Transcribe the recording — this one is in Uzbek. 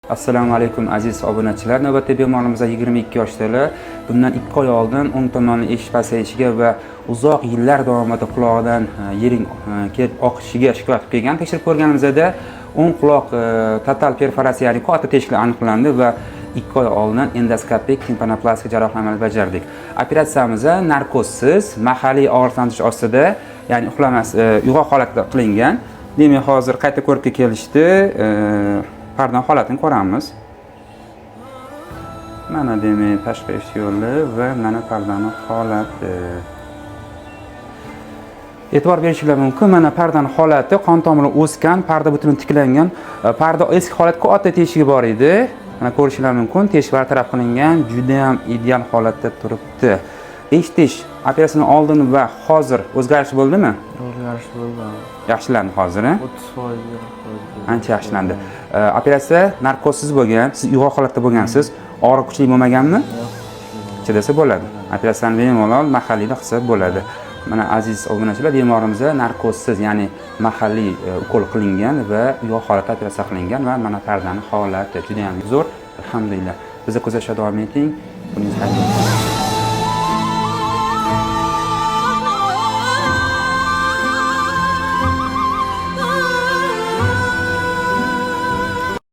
Assalomu alaykum aziz obunachilar. Navbatdagi bemorimiz 22 yoshdalar. Bundan 2 oy oldin o'ng tomoni eshik pasayishiga va uzoq yillar davomida qulog'idan yiring kelib oqishiga shikoyat qilib kelgan. Tekshirib ko'rganimizda o'ng quloq total perforatsiya, ya'ni qatta teshiklar aniqlandi va 2 oy oldin endoskopik timpanoplastik jarrohlamani bajardik. Operatsiyamizda narkozsiz, mahalliy og'riqlantirish ostida, ya'ni uyg'oq holatda qilingan. Demak, hozir qayta ko'rikka kelishdi. Pardon holatini ko'ramiz. Mana demak tashqi eshik yo'li va mana pardani holati. E'tibor berishingiz mumkin. Mana pardani holati, qon tomiri o'sgan, parda butun tiklangan. Parda eski holatga katta teshigi bor edi. Mana ko'rishingiz mumkin. Teshik bartaraf qilingan, juda ham ideal holatda turibdi. Eshitish operatsiyadan oldin va hozir o'zgarish bo'ldimi? O'zgarish bo'ldi. Yaxshilandi hozir, 30%. Ancha yaxshilandi. Operatsiya narkozsiz bo'lgan, siz uyg'oq holatda bo'lgansiz, og'riq kuchli bo'lmaganmi? Chidasa bo'ladi. Operatsiyani bemalol mahalliyda qilsa bo'ladi. Mana aziz obunachilar, bemorimizda narkozsiz, ya'ni mahalliy ukol qilingan va uyg'oq holatda operatsiya qilingan va mana pardani holati juda ham zo'r. Alhamdulillah. Bizni kuzatishda davom eting. Buningiz xayr bo'lsin.